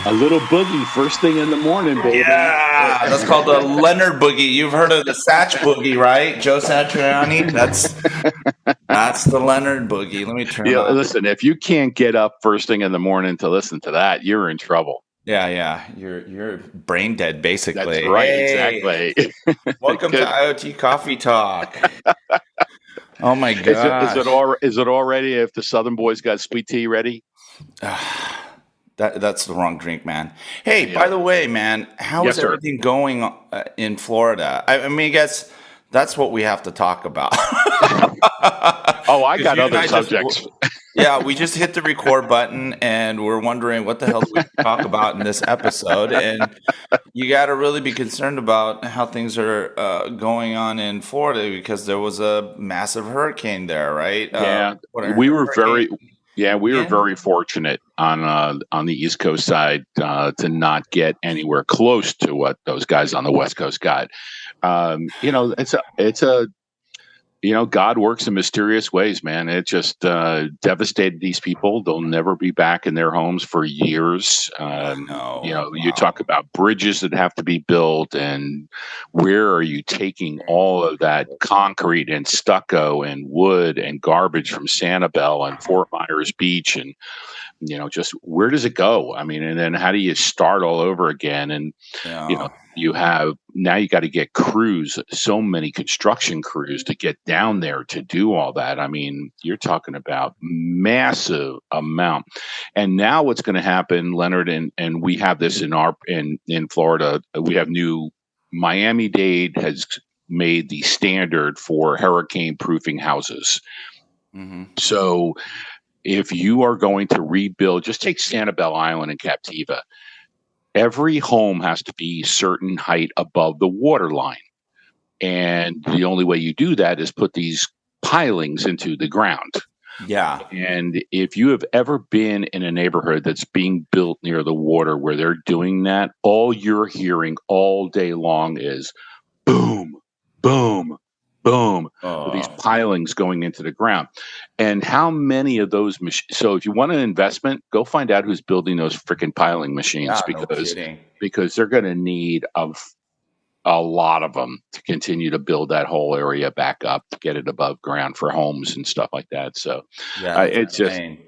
A little boogie first thing in the morning, baby. Yeah, that's called the Leonard boogie. You've heard of the Satch boogie, right? Joe Satriani. That's the Leonard boogie. Let me turn on. Listen, if you can't get up first thing in the morning to listen to that, you're in trouble. Yeah. You're brain dead, basically. That's right, Hey, exactly. welcome to IoT Coffee Talk. Oh my Is god. it already? If the Southern boys got sweet tea ready? That's the wrong drink, man. Hey, Yeah. by the way, man, how Yes, is sir. everything going in Florida? I mean, I guess that's what we have to talk about. Oh, I 'Cause got you and other I subjects. yeah, we just hit the record button and we're wondering what the hell do we talk about in this episode. And you got to really be concerned about how things are going on in Florida because there was a massive hurricane there, right? Yeah, What, we were Hurricane Ian? very fortunate on the East Coast side to not get anywhere close to what those guys on the West Coast got. It's a God works in mysterious ways, man. It just devastated these people. They'll never be back in their homes for years. No. You Wow. talk about bridges that have to be built, and where are you taking all of that concrete and stucco and wood and garbage from Sanibel and Fort Myers Beach, and just where does it go? I mean, and then how do you start all over again? And Yeah. you got to get crews, so many construction crews to get down there to do all that. I mean, you're talking about massive amount. And now what's going to happen, Leonard, and we have this in Florida, we have new Miami-Dade has made the standard for hurricane proofing houses. Mm-hmm. So if you are going to rebuild, just take Sanibel Island and Captiva. Every home has to be certain height above the water line. And the only way you do that is put these pilings into the ground. Yeah. And if you have ever been in a neighborhood that's being built near the water where they're doing that, all you're hearing all day long is boom, boom, boom, with these pilings going into the ground. And how many of those machines? So if you want an investment, go find out who's building those freaking piling machines, Yeah, no kidding. because they're going to need a lot of them to continue to build that whole area back up to get it above ground for homes and stuff like that. So Yeah, it's just insane.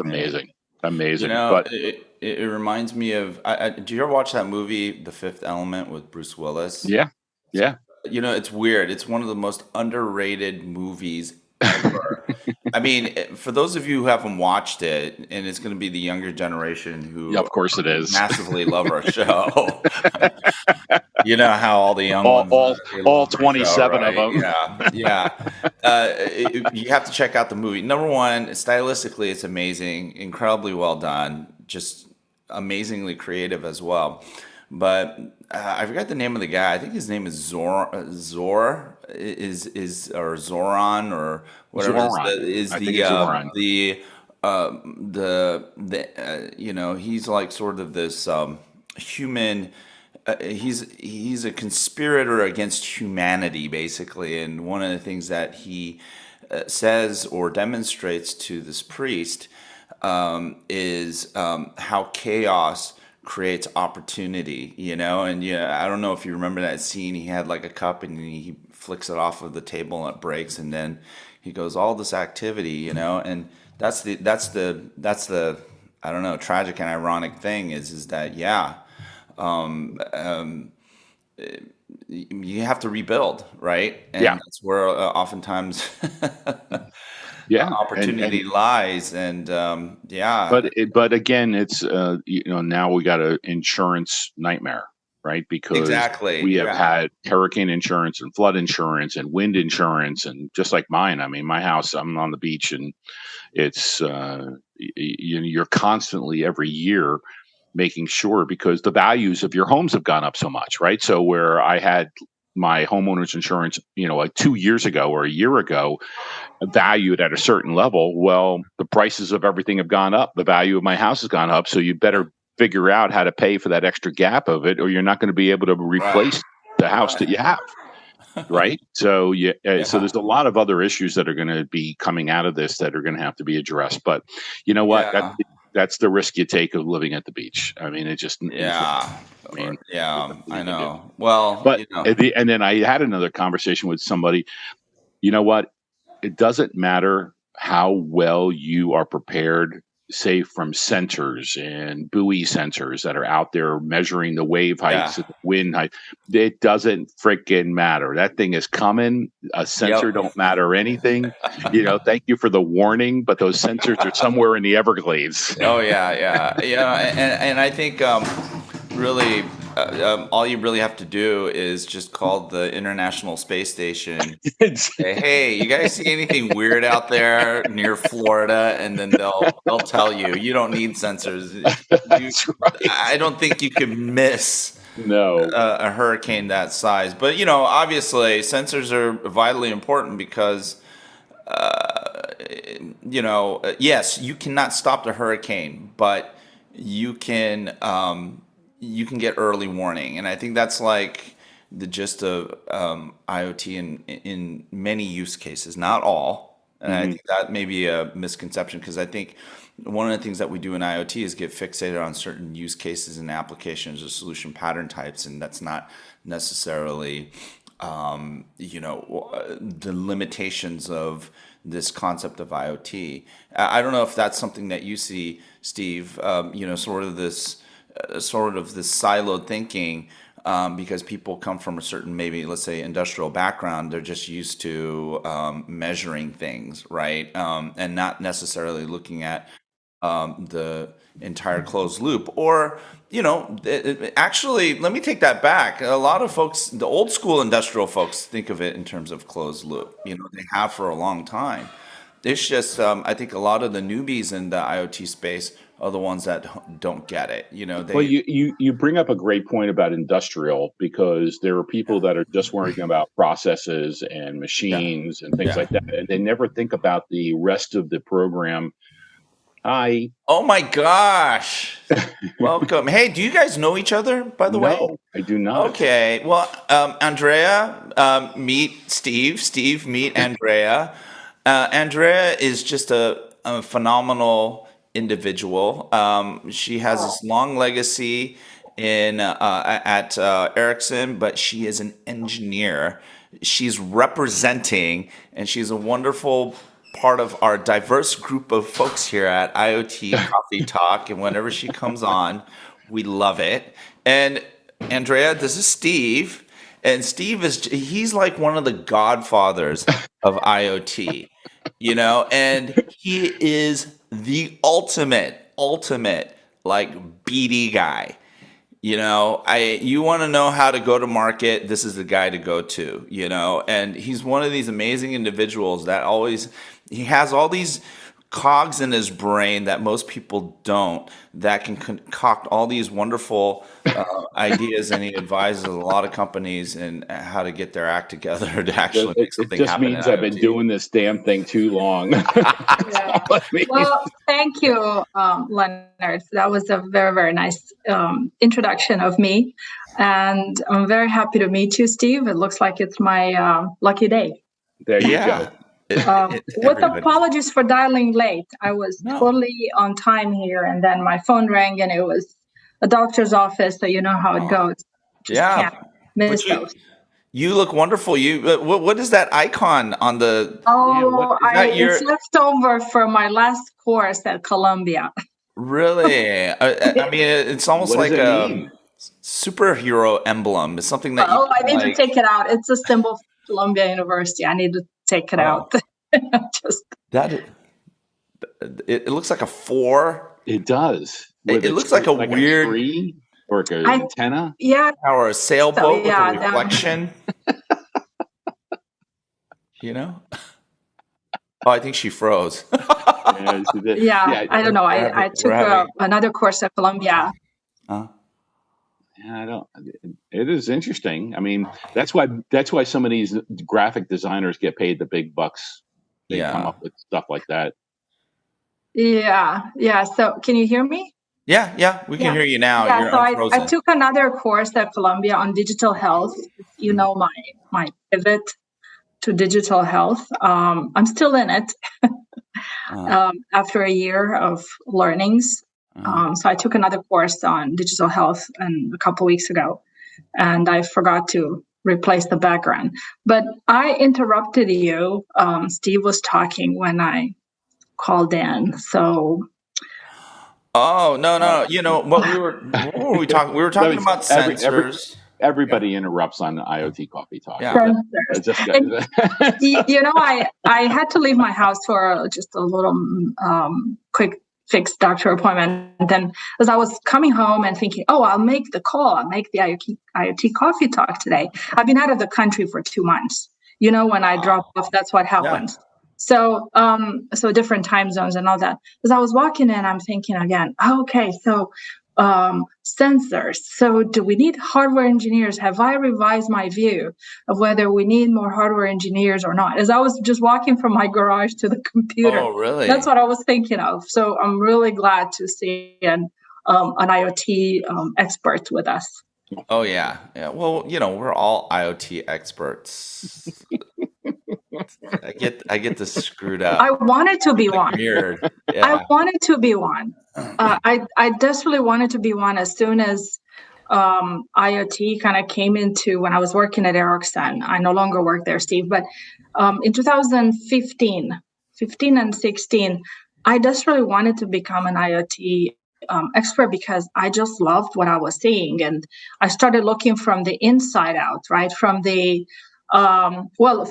amazing, amazing. But But it reminds me of. Do you ever watch that movie, The Fifth Element, with Bruce Willis? yeah. It's weird. It's one of the most underrated movies ever. I mean, for those of you who haven't watched it, and it's going to be the younger generation who, Yeah, of course it is, massively love our show. You know how all the young ones, all 27 show, right? of them. Yeah. You have to check out the movie. Number one, stylistically, it's amazing, incredibly well done, just amazingly creative as well. But I forgot the name of the guy. I think his name is Zor or Zoran or whatever Zoran. is I think it's Zoran. he's like sort of this human. He's a conspirator against humanity, basically. And one of the things that he says or demonstrates to this priest is how chaos creates opportunity, and I don't know if you remember that scene. He had like a cup and he flicks it off of the table and it breaks, and then he goes, all this activity, and that's the I don't know, tragic and ironic thing is that you have to rebuild, right? And that's where oftentimes opportunity lies. And but again, it's now we got an insurance nightmare, right? Because we have had hurricane insurance and flood insurance and wind insurance, and just like mine. I mean, my house, I'm on the beach, and it's you're constantly every year making sure, because the values of your homes have gone up so much, right? So where I had my homeowner's insurance, like 2 years ago or a year ago, valued at a certain level, well, the prices of everything have gone up. The value of my house has gone up. So you better figure out how to pay for that extra gap of it, or you're not going to be able to replace the house that you have. Right. So so there's a lot of other issues that are going to be coming out of this that are going to have to be addressed. But you know what? that's the risk you take of living at the beach. I mean, it just I know. Well, but and then I had another conversation with somebody. You know what? It doesn't matter how well you are prepared, say from sensors and buoy sensors that are out there measuring the wave heights and the wind height. It doesn't freaking matter. That thing is coming. A sensor don't matter anything. Thank you for the warning, but those sensors are somewhere in the Everglades. Oh yeah. And I think really. All you really have to do is just call the International Space Station. Say, hey, you guys see anything weird out there near Florida? And then they'll tell you. You don't need sensors. That's right. I don't think you could miss a hurricane that size. But obviously, sensors are vitally important because yes, you cannot stop the hurricane, but you can get early warning, and I think that's like the gist of IoT in many use cases, not all. And I think that may be a misconception, because I think one of the things that we do in IoT is get fixated on certain use cases and applications or solution pattern types, and that's not necessarily the limitations of this concept of IoT. I don't know if that's something that you see, Steve. Sort of this siloed thinking, because people come from a certain, maybe let's say, industrial background. They're just used to measuring things, right? And not necessarily looking at the entire closed loop. Or actually, let me take that back. A lot of folks, the old school industrial folks, think of it in terms of closed loop. They have for a long time. It's just I think a lot of the newbies in the IoT space are the ones that don't get it. Well, you bring up a great point about industrial, because there are people that are just worrying about processes and machines and things like that, and they never think about the rest of the program. Hi. Oh my gosh. Welcome. Hey, do you guys know each other, by the way? No, I do not. Okay. Well, Andrea, meet Steve. Steve, meet Andrea. Andrea is just a phenomenal individual. She has this long legacy at Ericsson, but she is an engineer. She's representing, and she's a wonderful part of our diverse group of folks here at IoT Coffee Talk. And whenever she comes on, we love it. And Andrea, this is Steve. And Steve he's like one of the godfathers of IoT, and he is the ultimate like BD guy. You want to know how to go to market, this is the guy to go to, and he's one of these amazing individuals that he has all these cogs in his brain that most people don't, that can concoct all these wonderful ideas, and he advises a lot of companies in how to get their act together to actually make something happen. It just means I've been doing this damn thing too long. Well, thank you, Leonard. That was a very, very nice introduction of me. And I'm very happy to meet you, Steve. It looks like it's my lucky day. There you go. With apologies for dialing late. I was totally on time here, and then my phone rang, and it was a doctor's office, so you know how it goes. Can't miss those. You look wonderful. What is that icon on the? It's left over from my last course at Columbia. Really? I mean, it's almost like a superhero emblem. It's something that. I need to take it out. It's a symbol of Columbia University. I need to take it out. It looks like a 4. It does. It looks like a weird tree or like an antenna. Yeah. Or a sailboat with a reflection. Oh, I think she froze. I don't know. I took another course at Columbia. It is interesting. I mean, that's why some of these graphic designers get paid the big bucks. They come up with stuff like that. Yeah. So can you hear me? Yeah, we can hear you now. Yeah, so I took another course at Columbia on digital health. My pivot to digital health. I'm still in it after a year of learnings. So I took another course on digital health a couple weeks ago, and I forgot to replace the background. But I interrupted you. Steve was talking when I called in. So. Oh, no. You know what what were we talking? We were talking about sensors. Everybody interrupts on IoT Coffee Talk. Yeah. I had to leave my house for just a little quick fixed doctor appointment. And then as I was coming home and thinking, I'll make the call, I'll make the IoT Coffee Talk today. I've been out of the country for 2 months. When I drop off, that's what happens. Yeah. So different time zones and all that. As I was walking in, I'm thinking again, so sensors. So do we need hardware engineers? Have I revised my view of whether we need more hardware engineers or not? As I was just walking from my garage to the computer. Oh, really? That's what I was thinking of. So I'm really glad to see an IoT expert with us. Oh, yeah. Well, we're all IoT experts. I get this screwed up. I wanted to be one. Weird. Yeah. I wanted to be one. I desperately wanted to be one as soon as IoT kind of came into when I was working at Ericsson. I no longer work there, Steve, but in 2015 and 16, I desperately wanted to become an IoT expert because I just loved what I was seeing. And I started looking from the inside out, right? From the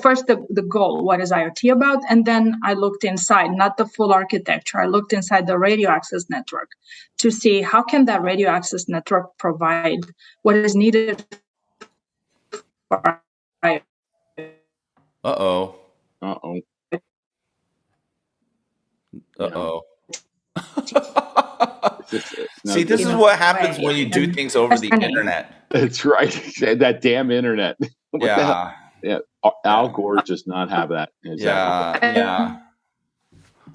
first the goal, what is IoT about? And then I looked inside, not the full architecture. I looked inside the radio access network to see how can that radio access network provide what is needed for IoT. Uh-oh. See, this is what happens when you do things over the internet. That's right. That damn internet. Yeah. Yeah. Al Gore does not have that. Yeah.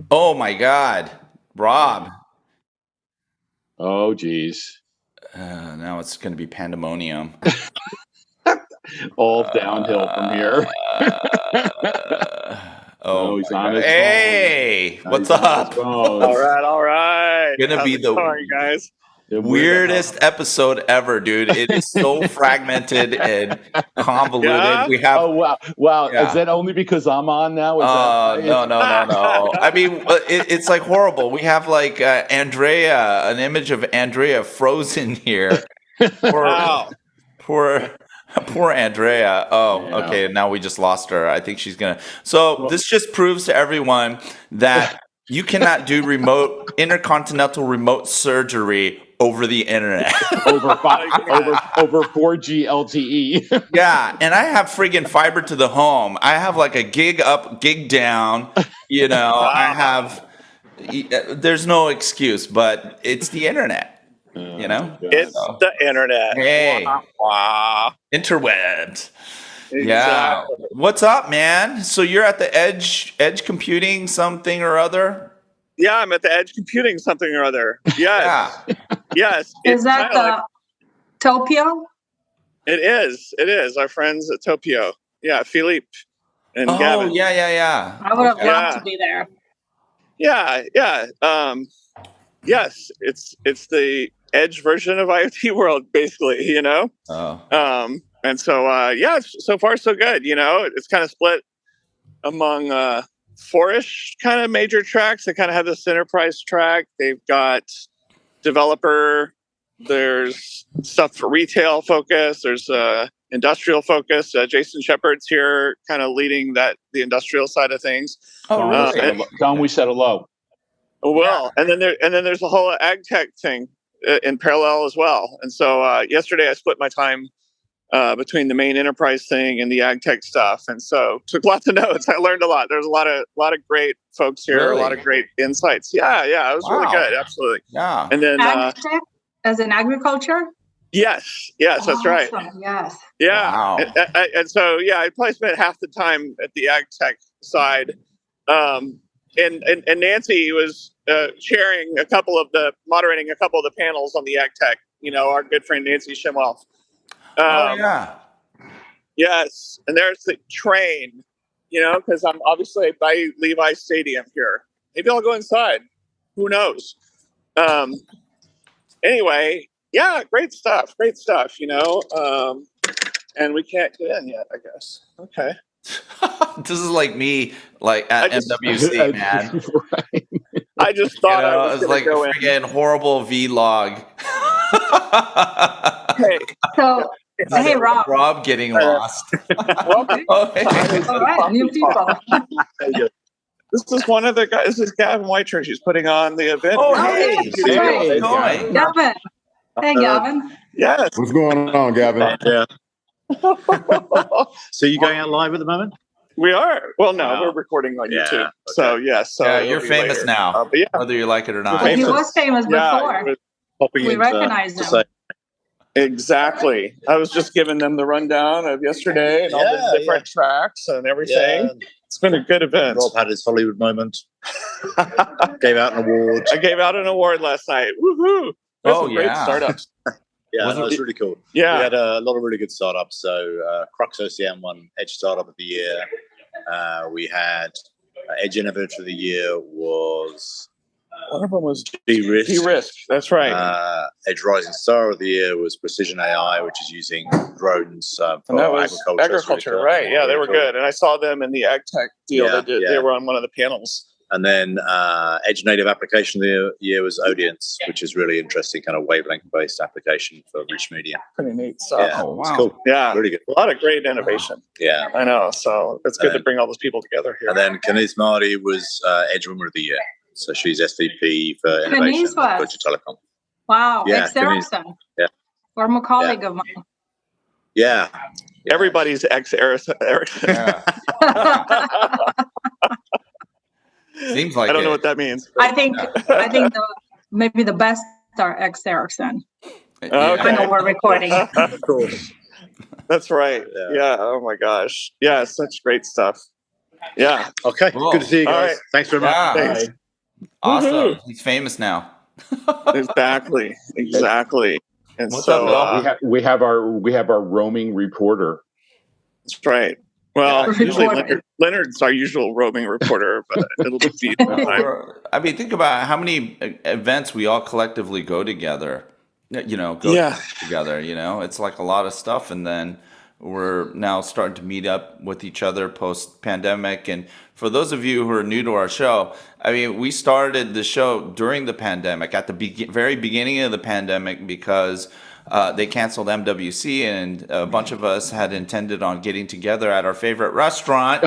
Oh my God, Rob. Oh geez. Now it's going to be pandemonium. All downhill from here. He's on his phone. What's up? All right. Gonna be the guys? weirdest episode ever, dude. It is so fragmented and convoluted. Yeah? We have wow. Yeah. Is that only because I'm on now? No. I mean, it's like horrible. We have like Andreea, an image of Andreea frozen here. Poor Andreea. Okay. Now we just lost her. I think she's gonna. So this just proves to everyone that you cannot do intercontinental remote surgery over the internet. over 4G LTE. Yeah, and I have friggin' fiber to the home. I have like a gig up, gig down. I have. There's no excuse, but it's the internet. It's the internet. Hey, wow. Interwebs. Exactly. Yeah. What's up, man? So you're at the edge computing something or other? Yeah, I'm at the edge computing something or other. Yes. Yes. Is that the Topio? It is. Our friends at Topio. Yeah, Philippe and Gavin. Oh, yeah. I would have loved to be there. Yeah. Yes, it's the edge version of IoT world, basically, And so, so far so good. It's kind of split among 4-ish kind of major tracks. They kind of have this enterprise track. They've got developer. There's stuff for retail focus. There's industrial focus. Jason Shepard's here, kind of leading the industrial side of things. Don, we said hello. Well, and then there's the whole ag tech thing in parallel as well. And so yesterday I split my time between the main enterprise thing and the ag tech stuff, and so took lots of notes. I learned a lot. There's a lot of great folks here, really? A lot of great insights. Yeah, it was really good, absolutely. Yeah, and then ag tech as in agriculture. Yes, that's right. Yes. Yeah, wow. and so I probably spent half the time at the ag tech side, and Nancy was moderating a couple of the panels on the ag tech. Our good friend Nancy Shimoff. Yes, and there's the train, because I'm obviously by Levi Stadium here. Maybe I'll go inside. Who knows? anyway, yeah, great stuff. And we can't get in yet, I guess. Okay. This is like me, like at MWC, man. Right. I just thought I was like go a freaking horrible vlog. Hey, Rob. Rob getting lost. All right, new people. This is one of the guys. This is Gavin Whitechurch. He's putting on the event. Oh, hey, Gavin. Hey, Gavin. Yes. What's going on, Gavin? Yeah. So you going out live at the moment? We are. Well, no, we're recording on YouTube. Okay. So yes. So you're famous later. Now, whether you like it or not. He was famous before. We recognize him. Exactly. I was just giving them the rundown of yesterday and all the different tracks and everything. Yeah. It's been a good event. Rob had his Hollywood moment. Gave out an award. I gave out an award last night. Woohoo! There's some great startups. Yeah, that was really cool. Yeah. We had a lot of really good startups. So Crux OCM won Edge Startup of the Year. We had Edge Innovator of the Year was... One of them was De-Risk. De-Risk, that's right. Edge Rising Star of the Year was Precision AI, which is using drones for agriculture. Right, yeah, they were good. And I saw them in the ag tech deal. They were on one of the panels. And then Edge Native Application of the Year was Audience, which is really interesting, kind of wavelength-based application for rich media. Pretty neat stuff. Yeah, wow. It's cool. Yeah, really good. A lot of great innovation. Yeah. I know. So it's good to bring all those people together here. And then Kaniz Mahdi was Edge Woman of the Year. So she's SVP for Innovation at Deutsche Telekom. Wow, ex-Ericsson. Yeah. Former colleague of mine. Yeah. Everybody's ex-Ericsson. Yeah. Seems like I don't know what that means. I think maybe the best are ex-Ericsson. Okay. I know we're recording. Of course. That's right. Yeah. Oh my gosh. Yeah. Such great stuff. Yeah. Okay. Cool. Good to see you guys. All right. Thanks very much. Yeah. Thanks. Awesome. Woo-hoo. He's famous now. Exactly. And what's so up, we have our roaming reporter. That's right. Well, usually Leonard's our usual roaming reporter, but it'll be I mean, think about how many events we all collectively go together. Together. It's like a lot of stuff, and then we're now starting to meet up with each other post-pandemic. And for those of you who are new to our show, I mean, we started the show during the pandemic, at the very beginning of the pandemic, because they canceled MWC, and a bunch of us had intended on getting together at our favorite restaurant,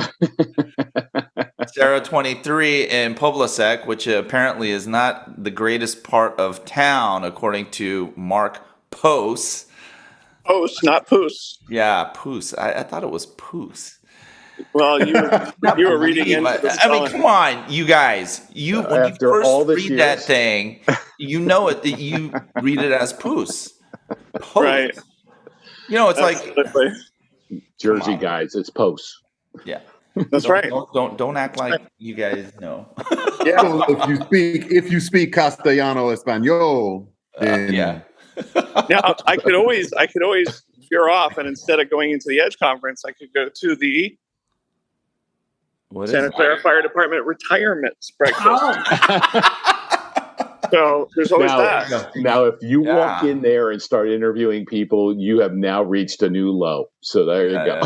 Sarah 23 in Poblasek, which apparently is not the greatest part of town, according to Mark Poos. Poos, not Poos. Yeah, Poos. I thought it was Poos. Well, you were reading into the I mean, come on, you guys. When you first read that thing, you know it. You read it as Poos. Right. It's like Jersey guys. It's Poos. Yeah. That's right. Don't act like you guys know. Yeah. So if you speak Castellano Espanol, then yeah. Now I could always veer off, and instead of going into the Edge conference, I could go to the Santa Clara Fire Department retirement breakfast. So there's always that. Now, if you walk in there and start interviewing people, you have now reached a new low. So there you go.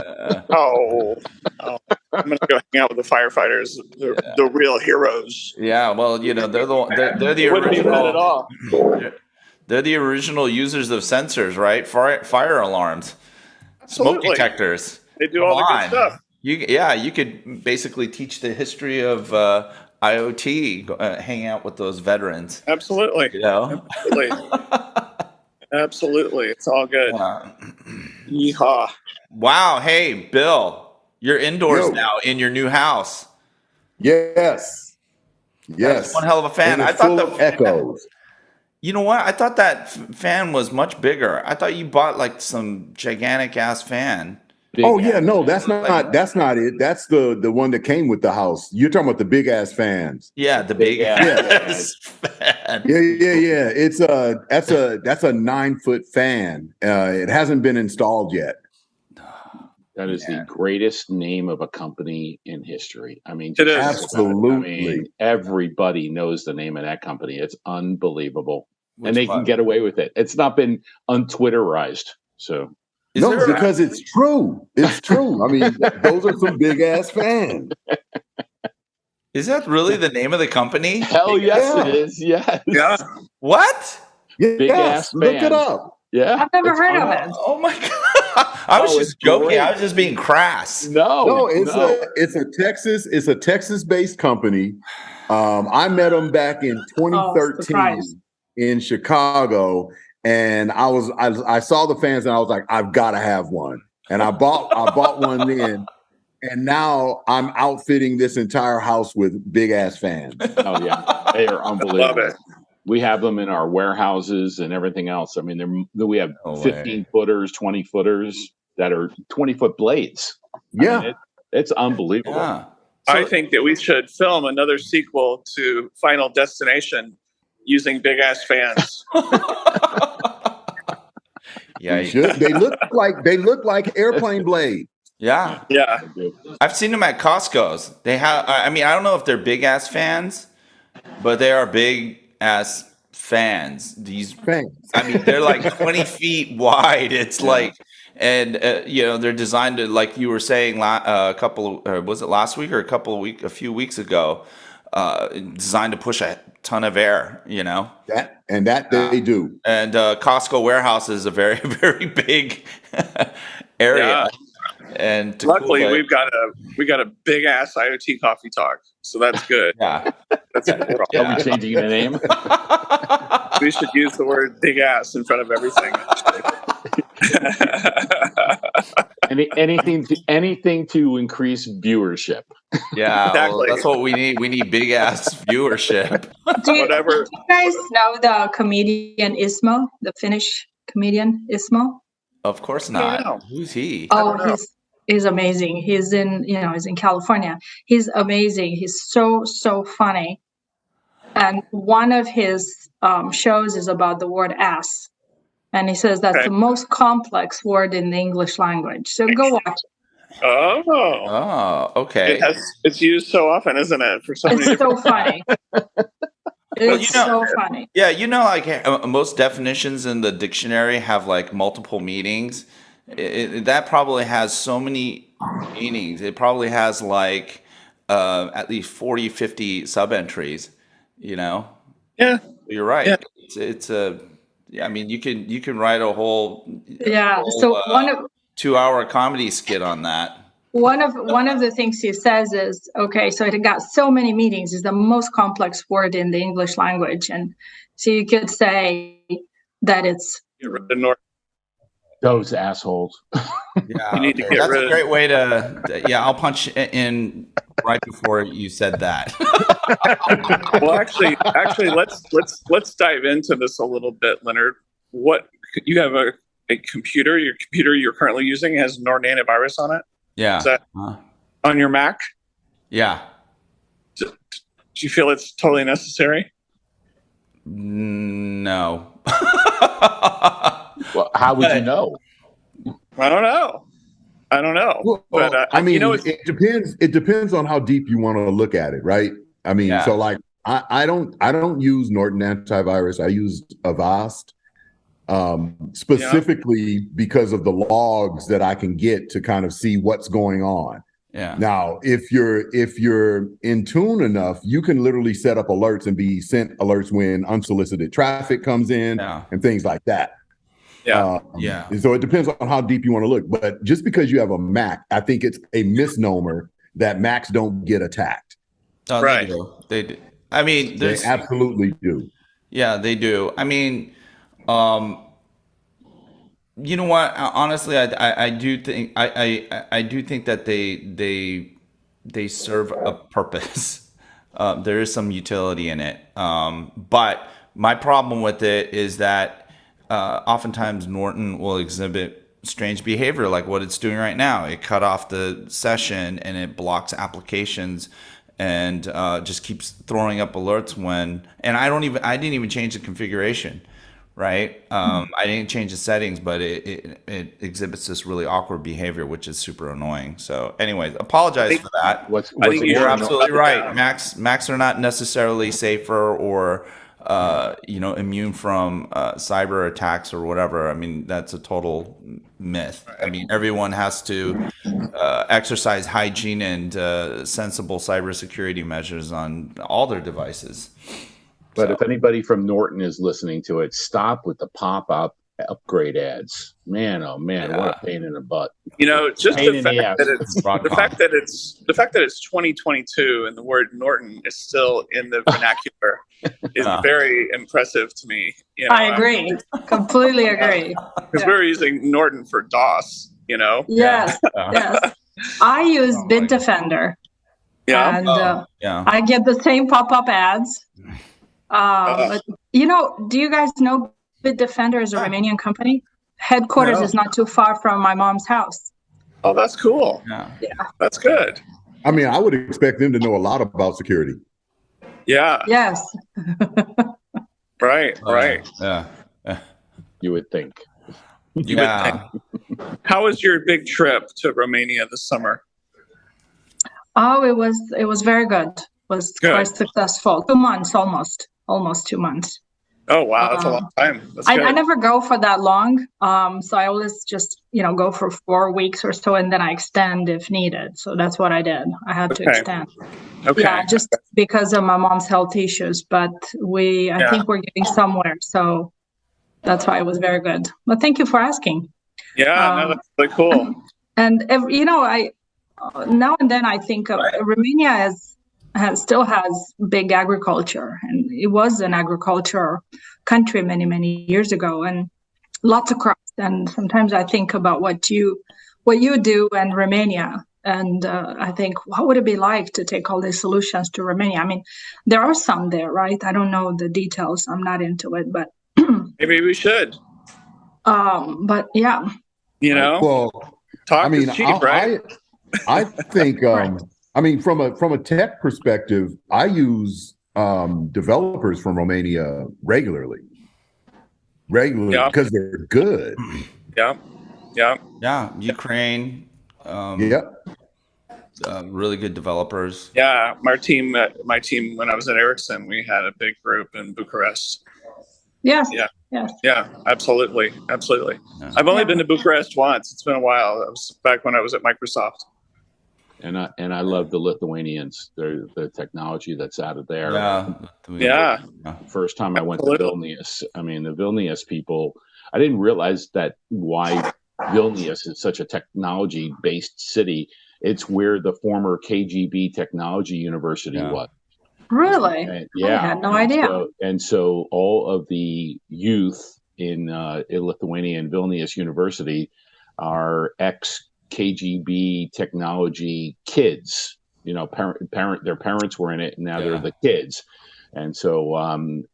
I'm going to go hang out with the firefighters, the real heroes. Yeah, well, they're the original. They're the original users of sensors, right? Fire alarms, Absolutely. Smoke detectors. They do all the good stuff. You could basically teach the history of IoT, hang out with those veterans. Absolutely. Absolutely. It's all good. Yeehaw. Wow. Hey, Bill, you're indoors now in your new house. Yes. That's one hell of a fan. I thought the echoes. You know what? I thought that fan was much bigger. I thought you bought like some gigantic ass fan. No, that's not it. That's the one that came with the house. You're talking about the big ass fans. Yeah, the big ass fan. Yeah. It's that's a 9-foot fan. It hasn't been installed yet. That is the greatest name of a company in history. I mean, absolutely. Everybody knows the name of that company. It's unbelievable. and they can get away with it. It's not been untwitterized. So because it's true. It's true. I mean, those are some big ass fans. Is that really the name of the company? Hell yes, it is. Yes. Yeah. What? Big ass Look fans. it up. Yeah. I've never heard of it. Oh my god! I was just joking. Great. I was just being crass. No, it's a Texas-based company. I met them back in 2013 in Chicago, and I saw the fans, and I was like, I've got to have one, and I bought one then, and now I'm outfitting this entire house with big ass fans. Oh yeah, they are unbelievable. Love it. We have them in our warehouses and everything else. I mean, we have 15-footers, 20-footers that are 20-foot blades. Yeah. I mean, it's unbelievable. Yeah. So, I think that we should film another sequel to Final Destination using big ass fans. Yeah. They look like airplane blades. Yeah. Yeah. I've seen them at Costco's. They have, I mean, I don't know if they're big ass fans, but they are big ass fans. These fans. I mean, they're like 20 feet wide. It's like, and they're designed to, like you were saying, was it last week or a few weeks ago? Designed to push a ton of air. That they do. And Costco warehouse is a very very big area. Yeah. And luckily, we got a big ass IoT Coffee Talk, so that's good. Yeah, that's cool. Are we changing the name? We should use the word "big ass" in front of everything. anything to increase viewership. Yeah, exactly. Well, that's what we need. We need big ass viewership. Do you guys know the comedian Ismo, the Finnish comedian Ismo? Of course not. Who's he? Oh, he's amazing. He's in California. He's amazing. He's so funny. And one of his shows is about the word ass. And he says that's the most complex word in the English language. So go watch it. Oh, okay. It's used so often, isn't it? For so many. It's so funny. It's so funny. Yeah, like most definitions in the dictionary have like multiple meanings. That probably has so many meanings. It probably has like at least 40, 50 sub-entries, Yeah. You're right. Yeah. It's a... Yeah, I mean, you can write a whole 2-hour comedy skit on that. One of the things he says is, okay, so it got so many meanings. It's the most complex word in the English language, and so you could say that it's those assholes. Yeah, you need to get rid of. That's a great way to. Yeah, I'll punch in right before you said that. Well, actually, let's dive into this a little bit, Leonard. What you have a computer? Your computer you're currently using has Norton antivirus on it. Yeah. Is that on your Mac? Yeah. Do you feel it's totally necessary? No. Well, how would you know? I don't know. Well, but I mean, it depends. It depends on how deep you want to look at it, right? I mean, so like, I don't use Norton antivirus. I use Avast specifically because of the logs that I can get to kind of see what's going on. Yeah. Now, if you're in tune enough, you can literally set up alerts and be sent alerts when unsolicited traffic comes in and things like that. Yeah. So it depends on how deep you want to look. But just because you have a Mac, I think it's a misnomer that Macs don't get attacked. Oh, right. They do. I mean, they absolutely do. Yeah, they do. I mean, you know what? Honestly, I do think I do think that they serve a purpose. There is some utility in it. But my problem with it is that oftentimes Norton will exhibit strange behavior, like what it's doing right now. It cut off the session and it blocks applications and just keeps throwing up alerts and I didn't even change the configuration. Right. I didn't change the settings, but it exhibits this really awkward behavior, which is super annoying. So anyways, apologize for that. I think you're absolutely right. Macs are not necessarily safer or immune from cyber attacks or whatever. I mean, that's a total myth. I mean, everyone has to exercise hygiene and sensible cybersecurity measures on all their devices. But if anybody from Norton is listening to it, stop with the pop-up upgrade ads. Man, oh man, what a pain in the butt. Just the fact that it's 2022 and the word Norton is still in the vernacular is very impressive to me. I agree. Completely agree. Because we're using Norton for DOS, Yes. Yes. I use Bitdefender. Yeah. And I get the same pop-up ads. But do you guys know Bitdefender is a Romanian company? Headquarters is not too far from my mom's house. Oh, that's cool. Yeah. That's good. I mean, I would expect them to know a lot about security. Yeah. Yes. Right. Yeah. You would think. How was your big trip to Romania this summer? Oh, it was very good. It was quite successful. 2 months, almost 2 months. Oh, wow. That's a long time. I never go for that long. So I always just, go for 4 weeks or so, and then I extend if needed. So that's what I did. I had to extend. Okay. Yeah, just because of my mom's health issues. But I think we're getting somewhere. So that's why it was very good. But thank you for asking. Yeah, no, that's really cool. And, I now and then I think of Romania still has big agriculture, and it was an agriculture country many, many years ago, and lots of crops. And sometimes I think about what you do in Romania, and I think, what would it be like to take all these solutions to Romania? I mean, there are some there, right? I don't know the details. I'm not into it, but maybe we should. But yeah, talk is cheap, right? I think. I mean, from a tech perspective, I use developers from Romania regularly because they're good. Yeah, Ukraine. Really good developers. Yeah, my team when I was at Ericsson, we had a big group in Bucharest. Yes. Yeah, absolutely. Yeah. I've only been to Bucharest once. It's been a while. That was back when I was at Microsoft. And I love the Lithuanians. The technology that's out of there. Yeah. First time I went to Vilnius, I mean, the Vilnius people, I didn't realize that why Vilnius is such a technology-based city. It's where the former KGB technology university was. Really? I had no idea. So all of the youth in Lithuania and Vilnius University are ex-KGB technology kids. Their parents were in it, and now they're the kids. And so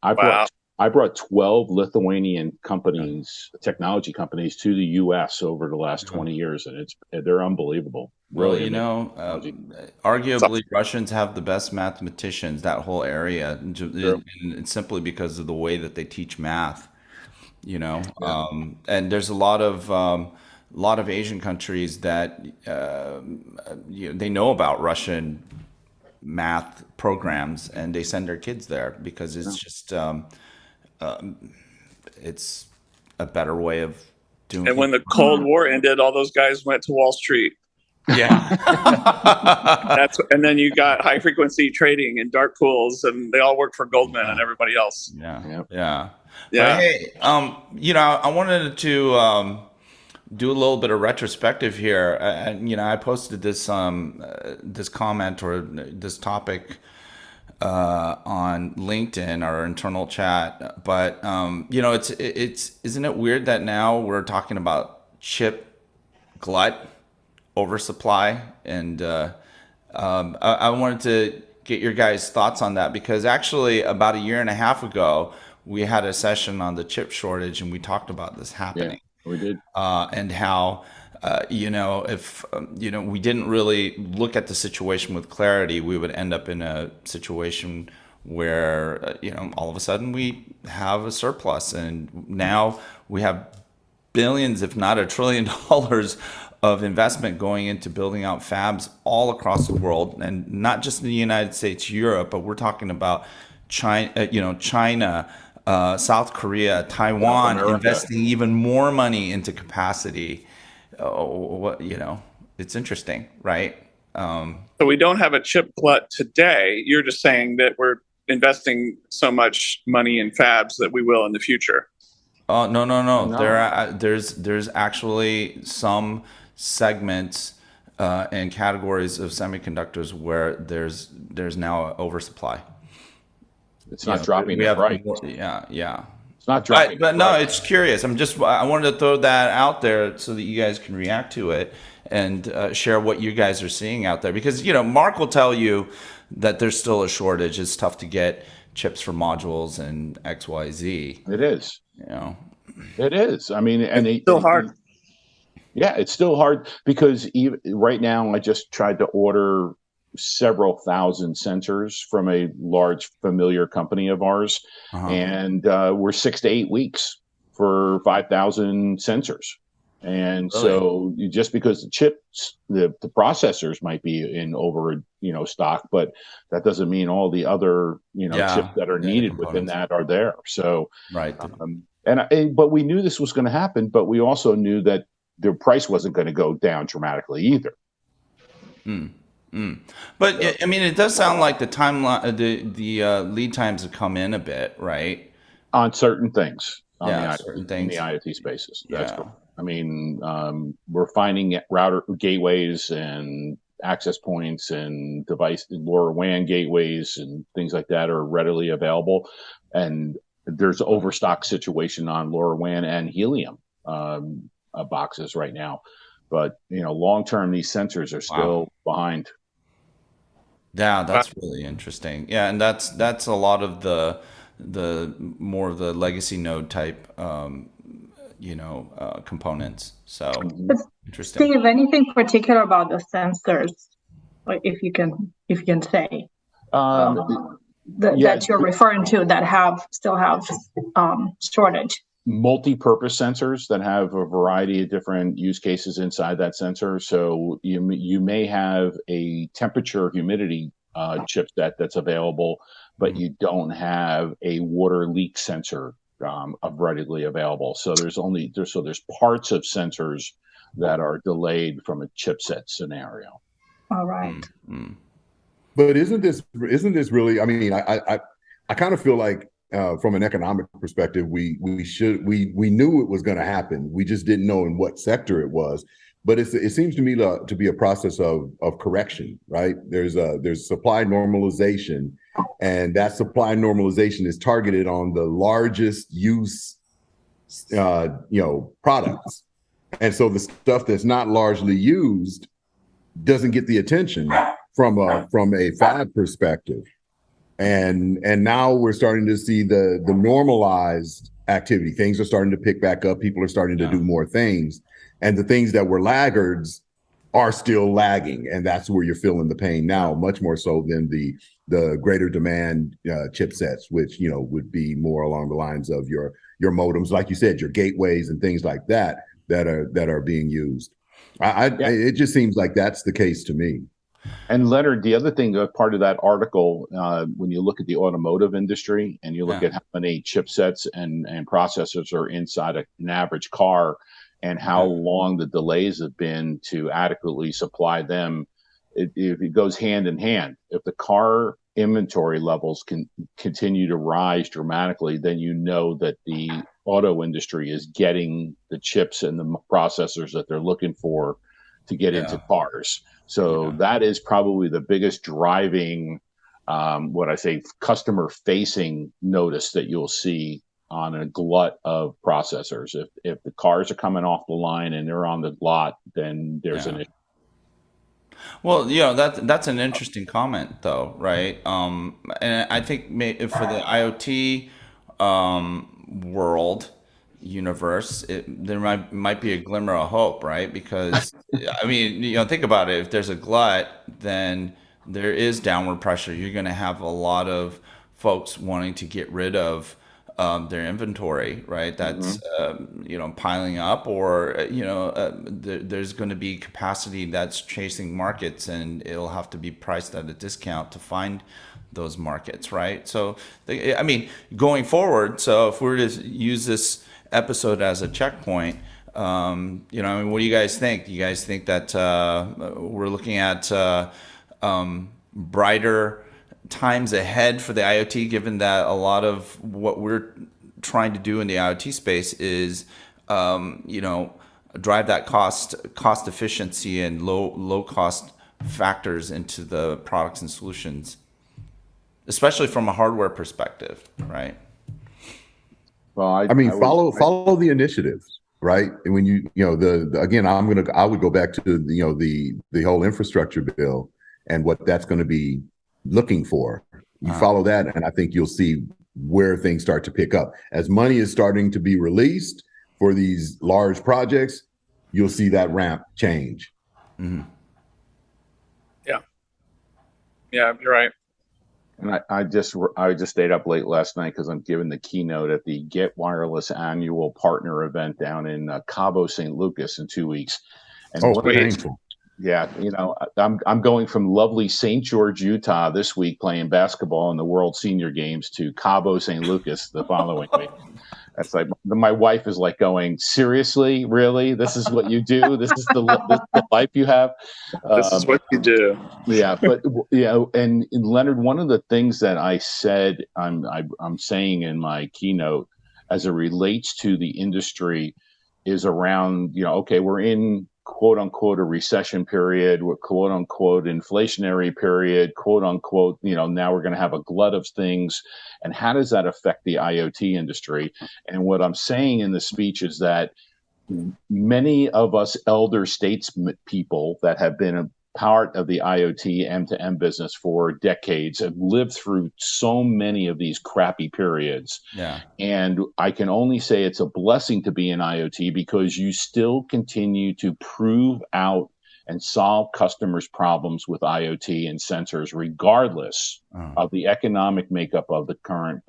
I brought 12 Lithuanian companies, technology companies, to the U.S. over the last 20 years, and they're unbelievable. Really, arguably Russians have the best mathematicians, that whole area, and it's simply because of the way that they teach math. And there's a lot of Asian countries that they know about Russian math programs, and they send their kids there because it's just it's a better way of doing. And when the Cold War ended, all those guys went to Wall Street. Yeah. And then you got high frequency trading and dark pools, and they all work for Goldman and everybody else. Yeah. But hey, I wanted to do a little bit of retrospective here. I posted this this comment or this topic on LinkedIn, our internal chat. But it's isn't it weird that now we're talking about chip glut, oversupply, and I wanted to get your guys' thoughts on that, because actually about a year and a half ago we had a session on the chip shortage, and we talked about this happening. Yeah, we did, and how if we didn't really look at the situation with clarity, we would end up in a situation where all of a sudden we have a surplus, and now we have billions, if not $1 trillion of investment going into building out fabs all across the world, and not just in the United States, Europe, but we're talking about China, South Korea, Taiwan investing even more money into capacity. It's interesting, right? So we don't have a chip glut today. You're just saying that we're investing so much money in fabs that we will in the future. Oh, no. There's actually some segments and categories of semiconductors where there's now an oversupply. It's not dropping the price. Yeah. It's not dropping. But no, it's curious. I wanted to throw that out there so that you guys can react to it and share what you guys are seeing out there. Because, Mark will tell you that there's still a shortage. It's tough to get chips for modules and XYZ. It is. It is. I mean, and it's still hard. Yeah, it's still hard because even right now I just tried to order several thousand sensors from a large familiar company of ours, and we're 6 to 8 weeks for 5,000 sensors. And so just because the chips, the processors might be in over, stock, but that doesn't mean all the other, chips that are needed within that are there. So, right. But we knew this was going to happen, but we also knew that the price wasn't going to go down dramatically either. But I mean, it does sound like the timeline, the lead times have come in a bit, right? On certain things, certain things in the IoT spaces. That's cool. I mean, we're finding router gateways and access points and LoRaWAN gateways and things like that are readily available. And there's an overstock situation on LoRaWAN and Helium boxes right now. But, long term, these sensors are still behind. Yeah, that's really interesting. Yeah, and that's a lot of the more of the legacy node type components. So interesting. Steve, anything particular about the sensors, like if you can say that you're referring to that still have shortage? Multi-purpose sensors that have a variety of different use cases inside that sensor. So you may have a temperature humidity chipset that's available, but you don't have a water leak sensor readily available. So there's parts of sensors that are delayed from a chipset scenario. All right. But isn't this really? I mean, I kind of feel like from an economic perspective, we knew it was going to happen. We just didn't know in what sector it was. But it seems to me to be a process of correction, right? There's supply normalization, and that supply normalization is targeted on the largest use, products. And so the stuff that's not largely used doesn't get the attention from a fab perspective. And now we're starting to see the normalized activity. Things are starting to pick back up. People are starting to do more things. And the things that were laggards are still lagging. And that's where you're feeling the pain now, much more so than the greater demand chipsets, which, would be more along the lines of your modems, like you said, your gateways and things like that are being used. It just seems like that's the case to me. And Leonard, the other thing, part of that article, when you look at the automotive industry and you look at how many chipsets and processors are inside an average car and how long the delays have been to adequately supply them, it goes hand in hand. If the car inventory levels can continue to rise dramatically, then you know that the auto industry is getting the chips and the processors that they're looking for to get into cars. So that is probably the biggest driving, customer facing notice that you'll see on a glut of processors. If the cars are coming off the line and they're on the lot, then there's an issue. Well, that's an interesting comment, though, right? And I think for the IoT world universe, there might be a glimmer of hope, right? Because I mean, think about it. If there's a glut, then there is downward pressure. You're going to have a lot of folks wanting to get rid of their inventory, right? That's piling up, or there's going to be capacity that's chasing markets, and it'll have to be priced at a discount to find those markets, right? So, I mean, going forward, so if we're to use this episode as a checkpoint, you know, I mean, what do you guys think? Do you guys think that we're looking at brighter times ahead for the IoT, given that a lot of what we're trying to do in the IoT space is, you know, drive that cost efficiency and low cost factors into the products and solutions, especially from a hardware perspective, right? Well, I mean, follow the initiatives, right? And when you know again, I would go back to the whole infrastructure bill and what that's going to be looking for. You follow that, and I think you'll see where things start to pick up as money is starting to be released for these large projects. You'll see that ramp change. Mm-hmm. Yeah, you're right. And I just stayed up late last night because I'm giving the keynote at the Get Wireless annual partner event down in Cabo, St. Lucas in 2 weeks. And painful. Yeah, you know, I'm going from lovely St. George, Utah this week playing basketball in the World Senior Games to Cabo, St. Lucas the following week. That's like my wife is like going, seriously, really? This is what you do? This is the life you have? This is what you do. Yeah, but and Leonard, one of the things that I said I'm saying in my keynote as it relates to the industry is around, okay, we're in quote unquote a recession period, we're quote unquote inflationary period, quote unquote, now we're going to have a glut of things. And how does that affect the IoT industry? And what I'm saying in the speech is that many of us elder statespeople that have been a part of the IoT M2M business for decades have lived through so many of these crappy periods. Yeah. And I can only say it's a blessing to be in IoT because you still continue to prove out and solve customers' problems with IoT and sensors, regardless of the economic makeup of the current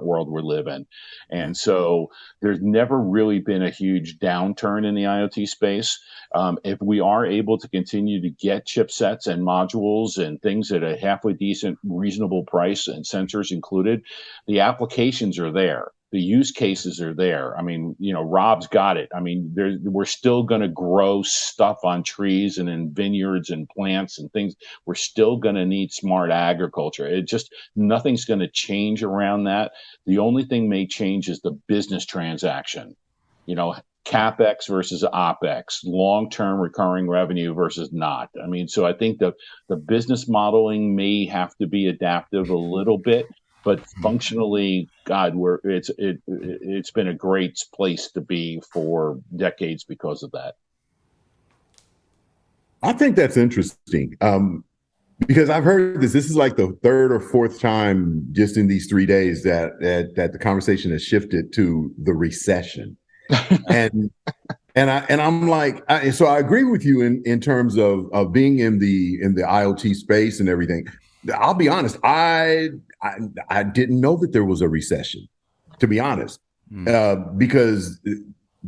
world we live in. And so there's never really been a huge downturn in the IoT space. If we are able to continue to get chipsets and modules and things at a halfway decent, reasonable price and sensors included, the applications are there. The use cases are there. I mean, Rob's got it. I mean, we're still going to grow stuff on trees and in vineyards and plants and things. We're still going to need smart agriculture. Nothing's going to change around that. The only thing may change is the business transaction. CapEx versus OpEx, long-term recurring revenue versus not. I mean, so I think the business modeling may have to be adaptive a little bit. But functionally, God, it's been a great place to be for decades because of that. I think that's interesting because I've heard this. This is like the third or fourth time just in these 3 days that the conversation has shifted to the recession, and I'm like, so I agree with you in terms of being in the IoT space and everything. I'll be honest, I didn't know that there was a recession, to be honest, because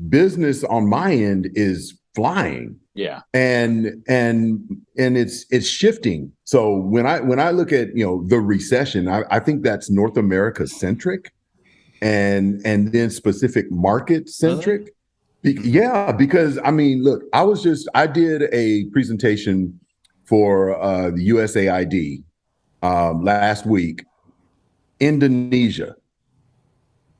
business on my end is flying. Yeah, and it's shifting. So when I look at the recession, I think that's North America centric, and then specific market centric. Yeah, because I mean, look, I did a presentation for the USAID last week, Indonesia,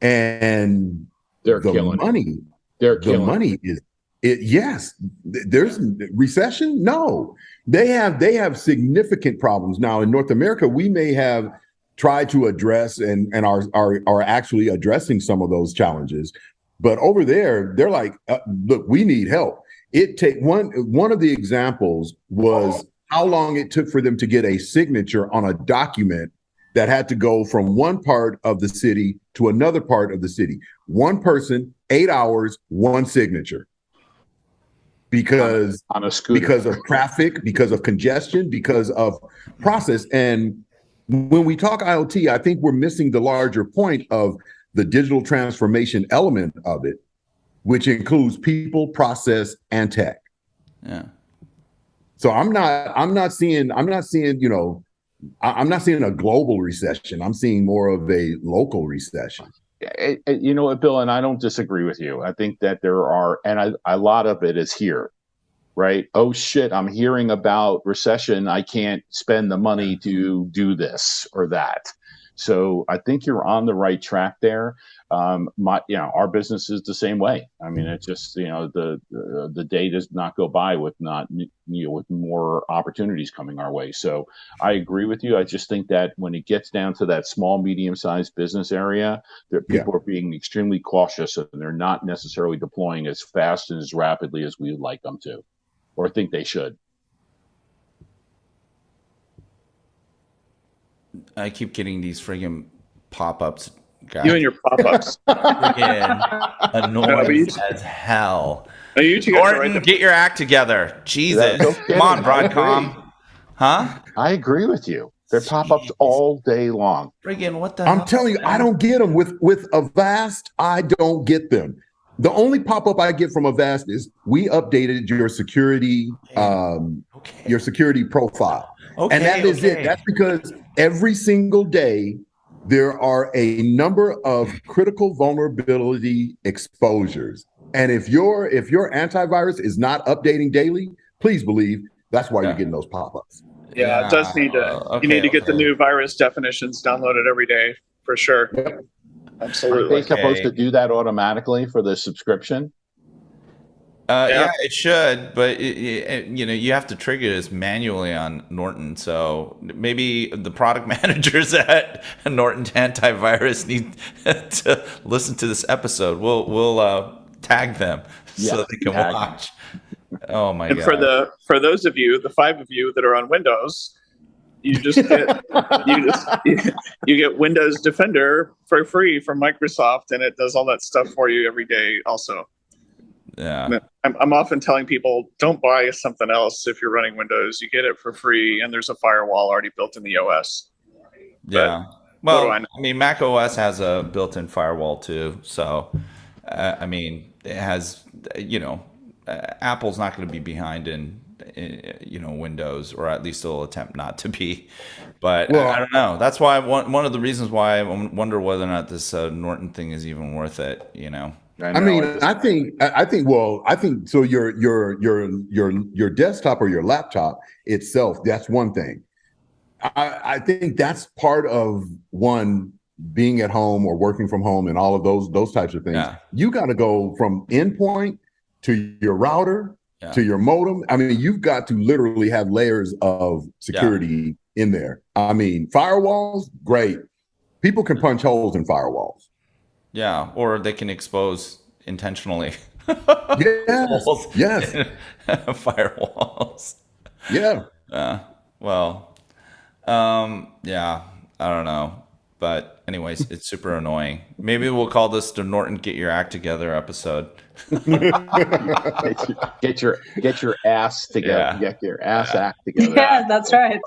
and the money is it. Yes, there's recession. No, they have significant problems now in North America. We may have tried to address and are actually addressing some of those challenges, but over there they're like, look, we need help. One of the examples was how long it took for them to get a signature on a document that had to go from one part of the city to another part of the city. One person, 8 hours, one signature. Because on a scooter. Because of traffic, because of congestion, because of process. And when we talk IoT, I think we're missing the larger point of the digital transformation element of it, which includes people, process, and tech. Yeah. So I'm not seeing, I'm not seeing a global recession. I'm seeing more of a local recession. You know what, Bill, and I don't disagree with you. I think that there are, and a lot of it is here, right? Oh shit, I'm hearing about recession. I can't spend the money to do this or that. So I think you're on the right track there. Our business is the same way. I mean, it's just, the day does not go by with with more opportunities coming our way. So I agree with you. I just think that when it gets down to that small, medium-sized business area, that people are being extremely cautious, and they're not necessarily deploying as fast and as rapidly as we would like them to, or think they should. I keep getting these friggin' pop-ups, guys. You and your pop-ups. Friggin' annoying as hell. Norton, get your act together. Jesus. Come on, Broadcom. Huh? I agree with you. They're pop-ups all day long. Friggin' what the hell? I'm telling you, I don't get them. With Avast, I don't get them. The only pop-up I get from Avast is we updated your security, your security profile. And that is it. That's because every single day there are a number of critical vulnerability exposures. And if your antivirus is not updating daily, please believe that's why you're getting those pop-ups. Yeah, it does need to. You need to get the new virus definitions downloaded every day for sure. Yep. Absolutely. Are they supposed to do that automatically for the subscription? Yeah, it should, but you have to trigger this manually on Norton. So maybe the product managers at Norton Antivirus need to listen to this episode. We'll tag them so they can watch. Oh my god! For those of you, the 5 of you that are on Windows, you just get you get Windows Defender for free from Microsoft, and it does all that stuff for you every day. Also. Yeah, I'm often telling people, don't buy something else if you're running Windows. You get it for free, and there's a firewall already built in the OS. Yeah, well, I mean, Mac OS has a built-in firewall too. So, I mean, it has, Apple's not going to be behind in Windows, or at least it'll attempt not to be. But I don't know. That's why one of the reasons why I wonder whether or not this Norton thing is even worth it. I think so. Your desktop or your laptop itself, that's one thing. I think that's part of being at home or working from home and all of those types of things. Yeah. You got to go from endpoint to your router to your modem. I mean, you've got to literally have layers of security in there. I mean, firewalls, great. People can punch holes in firewalls. Yeah, or they can expose intentionally. Yes. Firewalls. Yeah. I don't know. But anyways, it's super annoying. Maybe we'll call this the Norton Get Your Act Together episode. Get your ass together. Get your ass act together. Yeah, that's right.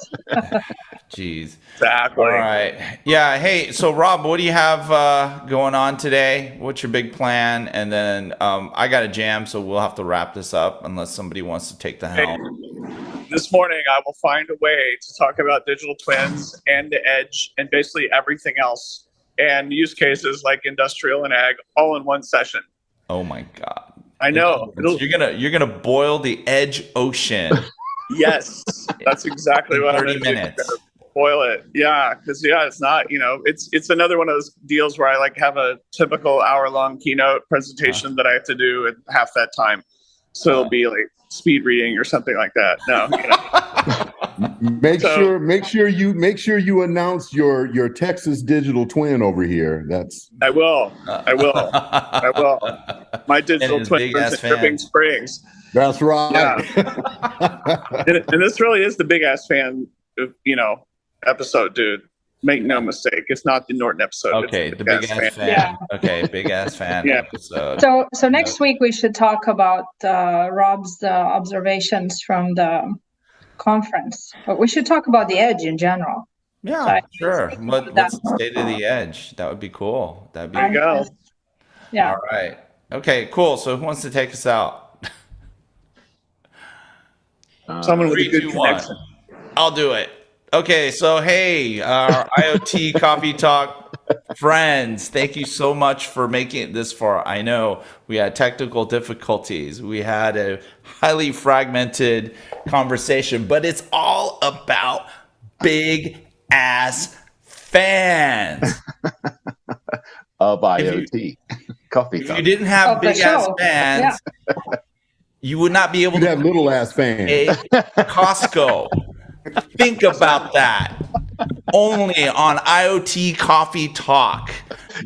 Jeez. Exactly. All right. Yeah. Hey, so Rob, what do you have going on today? What's your big plan? And then I got a jam, so we'll have to wrap this up unless somebody wants to take the helm. This morning, I will find a way to talk about digital twins and the edge and basically everything else and use cases like industrial and ag all in one session. Oh my God. I know. You're gonna boil the edge ocean. Yes, that's exactly what 30 minutes. Boil it. Yeah, because it's not, it's another one of those deals where I like have a typical hour-long keynote presentation that I have to do in half that time. So it'll be like speed reading or something like that. No, Make sure you announce your Texas digital twin over here. I will. My digital twin is in Dripping Springs. That's right. Yeah. and this really is the big ass fan, episode, dude. Make no mistake, it's not the Norton episode. Okay, the big ass fan. Yeah. Okay, big ass fan episode. So next week we should talk about Rob's observations from the conference. But we should talk about the edge in general. Yeah, sure. What's the state of the edge? That would be cool. That'd be there you go. Yeah. All right. Okay, cool. So who wants to take us out? Someone with a good connection. I'll do it. Okay, so hey, our IoT Coffee Talk friends, thank you so much for making it this far. I know we had technical difficulties. We had a highly fragmented conversation, but it's all about big ass fans of IoT Coffee Talk. If you didn't have big ass fans, you would not be able to have little ass fans. Costco. Think about that. Only on IoT Coffee Talk.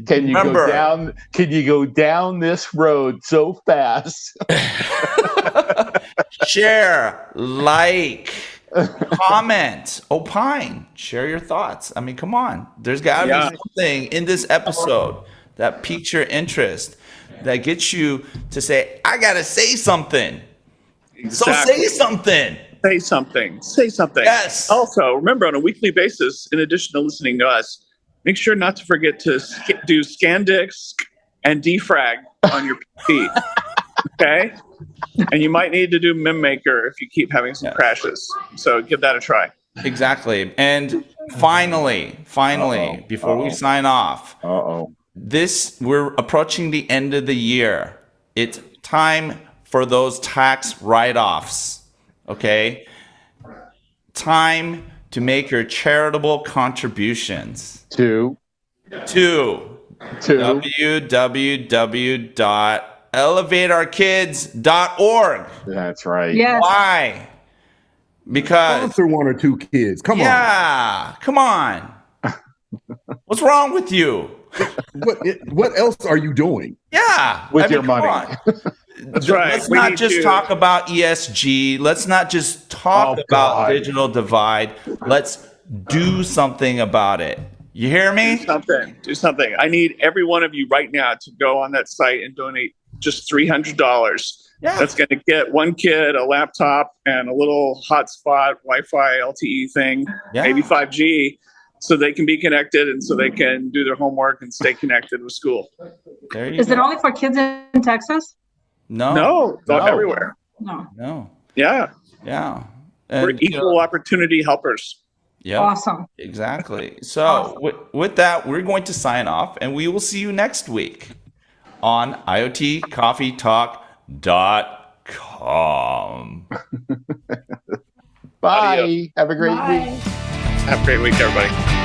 Can you go down this road so fast? Share, like, comment, opine, share your thoughts. I mean, come on. There's got to be something in this episode that piques your interest, that gets you to say, I got to say something. Exactly. So say something. Say something. Say something. Yes. Also, remember, on a weekly basis, in addition to listening to us, make sure not to forget to do Scandisk and defrag on your PC. Okay? And you might need to do MemMaker if you keep having some crashes. So give that a try. Exactly. And finally, before we sign off, we're approaching the end of the year. It's time for those tax write-offs. Okay? Time to make your charitable contributions to www.elevateourkids.org. That's right. Yes. Why? Because sponsor one or two kids. Come on. Yeah, come on. What's wrong with you? What else are you doing? Yeah, with your money. That's right. Let's not just talk about ESG. Let's not just talk about digital divide. Let's do something about it. You hear me? Do something. I need every one of you right now to go on that site and donate just $300. Yeah. That's going to get one kid a laptop and a little hotspot Wi-Fi LTE thing, maybe 5G, so they can be connected and so they can do their homework and stay connected with school. Is it only for kids in Texas? No, everywhere. No. Yeah. And, we're equal opportunity helpers. Yeah. Awesome. Exactly. So with that, we're going to sign off, and we will see you next week on IoTCoffeeTalk.com. Bye. Have a great week. Have a great week, everybody.